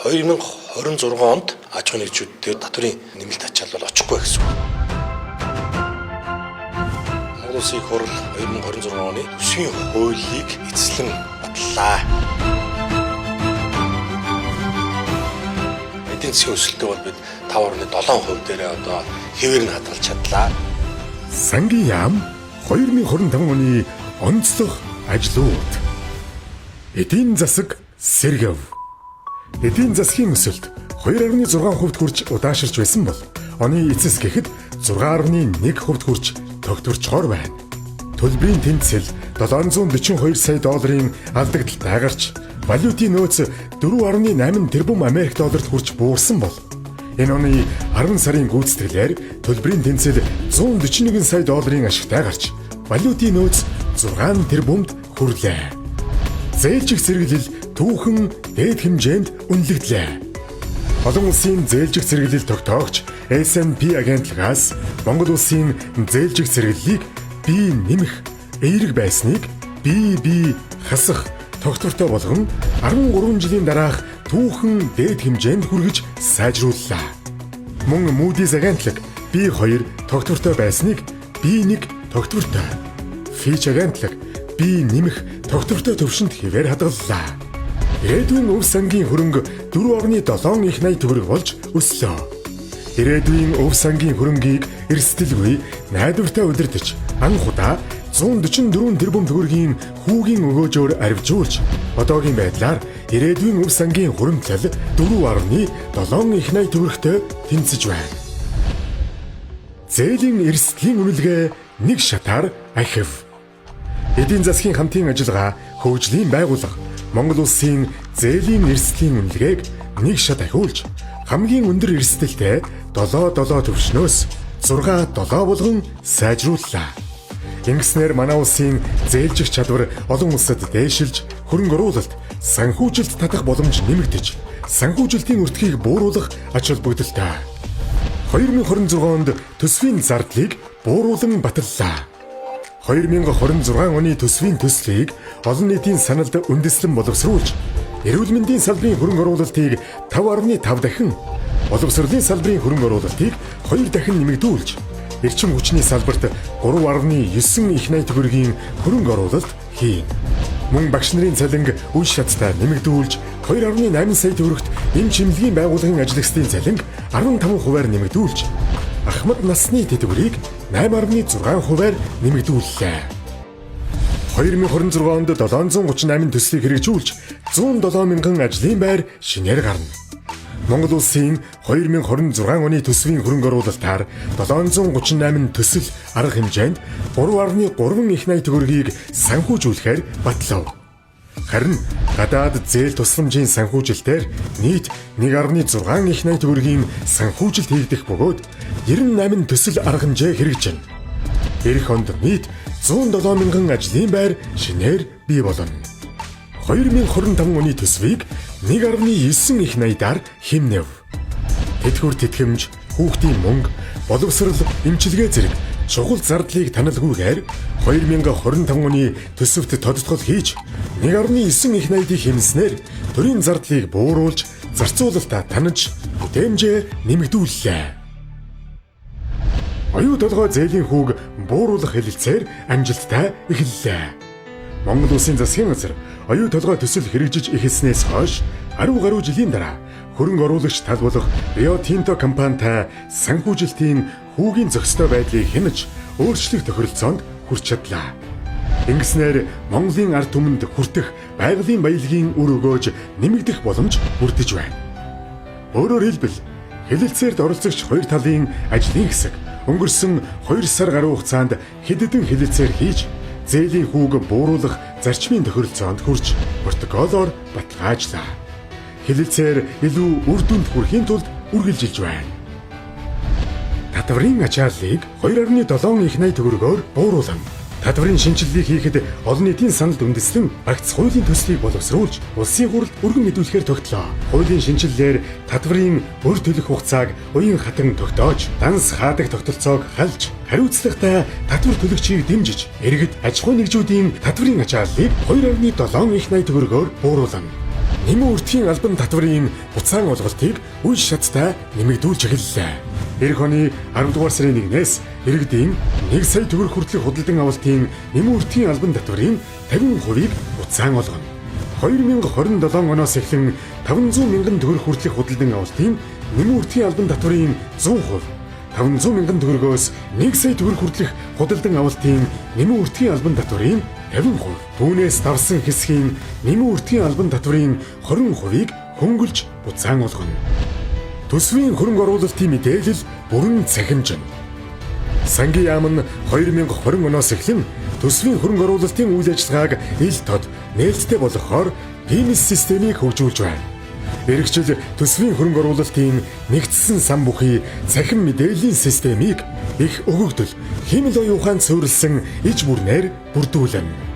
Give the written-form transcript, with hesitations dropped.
2026 онд аж ахуйн нэгжүүдтэй татврын нэмэлт ачаал бол очихгүй гэсэн үг. Монгол Улсын их хурл 2026 оны төсвийн хуулийг эцэслэн батлаа. Эдийн засгийн өсөлтөд бол бид 5.7% дээрээ одоо хэвээр нь хадгалж чадлаа. Сангийн яам 2025 оны онцлог ажлууд. Эдийн засаг сэргэв. Эдийн засгийн өсөлт 2.6% хүрч удаашрч байсан бол оны эцэс гэхэд 6.1% хүрч тогтворчоор байна. Төлбөрийн тэнцэл 742 сая долларын алдагдaltaй гарч валютын нөөц 4.8 тэрбум Америк долларт хүрч буурсан бол энэ оны 10 сарын гүйцэтгэлээр төлбөрийн тэнцэл 141 сая долларын ашигтай гарч валютын нөөц 6 тэрбумд хүрлээ. Зээлжих зэрэглэл түүхэн дээд хэмжээнд үнэлэгдлээ. Олон улсын зээлжих зэрэглэл тогтоогч S&P агентлагаас Монгол улсын зээлжих зэрэглэлийг бий нэмэх эерэг байсныг бий хасах тогтвортой болгон 13 жилийн дараах түүхэн дээд хэмжээнд хүргэж сайжрууллаа. Мөн Moody's агентлаг B2 тогтвортой байсныг B1 тогтвортой, Fitch агентлаг B нэмэх тогтвортой төвшөнд хэвээр хадгаллаа. Ирээдүйн өв сангийн хөрөнгө 4.7 их найт төгрөг болж өслөө. Ирээдүйн өв сангийн хөрөнгийг эрсдэлгүй найдвартай удирдах анх удаа 144 тэрбум төгрөгийн хүүгийн өгөөжөөр арвижуулж одоогийн байдлаар ирээдүйн өв сангийн хуримтлал 4.7 их найт төгрөгтэй тэнцэж байна. Зээлийн эрсдлийн үнэлгээ нэг шатаар ахив. Эдийн засгийн хамтын ажиллагаа хөгжлийн байгууллага Монгол улсын зээлийн эрсдлийн үнэлгээг нэг шат ахиулж хамгийн өндөр эрсдэлтэй 7 төвшнөөс 6 болгон сайжрууллаа. Ингэснээр манай улсын зээлжих чадвар олон улсад дээшилж хөрөнгө оруулалт, санхүүжилт татах боломж нэмэгдэж, санхүүжилтийн өртгийг бууруулах ач холбогдолтой. 2026 онд төсвийн зардлыг бууруулан баталлаа. 2026 оны төсвийн төслийг олон нийтийн саналд үндэслэн боловсруулж, эрүүл мэндийн салбарын хөрөнгө оруулалтыг 5.5 дахин, боловсролын салбарын хөрөнгө оруулалтыг 2 дахин нэмэгдүүлж, эрчим хүчний салбарт 3.9 их найт төгрөгийн хөрөнгө оруулалт хийн. Мөн багш нарын цалинг үе шаттай нэмэгдүүлж 2.8 сая төгрөгт эм чимлэгийн байгууллагын ажлагчдын цалинг 15%-аар нэмэгдүүлж, ахмад насны тэтгэврийг 8.6%-аар нэмэгдүүллээ. 2026 онд 738 төслийг хэрэгжүүлж 107 мянган ажлын байр шинээр гарна. Монгол улсын 2026 оны төсвийн хөрөнгө оруулалтаар 738 төсөл арга хэмжээнд 3.3 их найт төгрөгийг санхүүжүүлэхээр батлав. Харин гадаад зээл тусламжийн санхүүжилтээр нийт 1.6 их найт төгрөгийн санхүүжилт хийгдэх бөгөөд 98 төсөл арга хэмжээ хэрэгжинэ. Эх онд нийт 107 мянган ажлын байр шинээр бий болно. 2025 оны төсвийг 1.9 их найдаар хэмнэв. Тэтгэвэр тэтгэмж, хүүхдийн мөнгө, боловсрол, эмчилгээ зэрэг чухал зардлыг таналгүйгээр 2025 оны төсөвт тодтгол хийж 1.9 их найдыг хэмнэснээр төрийн зардлыг бууруулж, зарцуулалтаа танаж, бүтээмжээ нэмэгдүүллээ. Оюу толгой зээлийн хүүг бууруулах хэлэлцээр амжилттай эхэллээ. Монгол улсын засгийн газар оюу толгой төсөл хэрэгжиж эхэлснээс хойш 10 гаруй жилийн дараа хөрөнгө оруулагч тал болох Rio Tinto компанитай санхүүжилтийн хүүгийн зохистой байдлыг хянаж өөрчлөх тохиролцоонд хүрч чадлаа. Ингэснээр Монголын ард түмэнд хүртэх байгалийн баялагын үр өгөөж нэмэгдэх боломж бүрдэж байна. Өөрөөр хэлбэл хэлэлцээрд оролцогч хоёр талын ажлын хэсэг өнгөрсөн 2 сар гаруй хугацаанд хэдэн хэлэлцээр хийж зээлийн хүүг бууруулах зарчмын тохиролцоонд хүрч протоколоор баталгаажлаа. Хэлэлцээр илүү үр дүнд хүрэхийн тулд үргэлжилж байна. Татварын ачааллыг 2.7 их найт төгрөгөөр бууруулна. Татварын шинжилгээг хийхэд олон нийтийн саналд үндэслэн багц хуулийн төслийг боловсруулж улсын хурлд өргөн мэдүүлэхээр тогтлоо. Хуулийн шинжилгээр татварын өр төлөх хугацааг уян хатан тогтоож, данс хаадаг тогтолцоог халж, хариуцлагатай татвар төлөгчийг дэмжиж, иргэд аж ахуйн нэгжүүдийн татварын ачааллыг 2.7 их найт төгрөгөөр бууруулна. нэмэн өртгийн албан татварын буцаан олголтыг үе шаттай нэмэгдүүлж эхэллээ. Эх оны 10 дугаар сарын 1-ээс иргэдийн 1 сая төгрөг хүртэлх худалдан авалтын нэмэн өртгийн албан татварын 50%-ийг буцаан олгоно. 2027 оноос эхлэн 500 мянган төгрөг хүртэлх худалдан авалтын нэмэн өртгийн албан татварын 100%, 500 мянган төгрөгөөс 1 сая төгрөг хүртэлх худалдан авалтын нэмэн өртгийн албан татварын 50%, түүнээс давсан хэсгийн нэмэн өртгийн албан татварын 20%-ийг хөнгөлж буцаан олгоно. Төсвийн хөрөнгө оруулалтын мэдээлэл бүрэн цахимжина. Сангийн яам нь 2020 оноос эхлэн төсвийн хөрөнгө оруулалтын үйл ажиллагааг ил тод нээлттэй болгохоор PIMS системийг хөгжүүлж байна. Иргэжил төсвийн хөрөнгө оруулалтын нэгдсэн сан бүхий цахим мэдээллийн системийг их өгөгдөл, хэмэл оюун ухаанд суурилсан иж бүрнээр бүрдүүлнэ.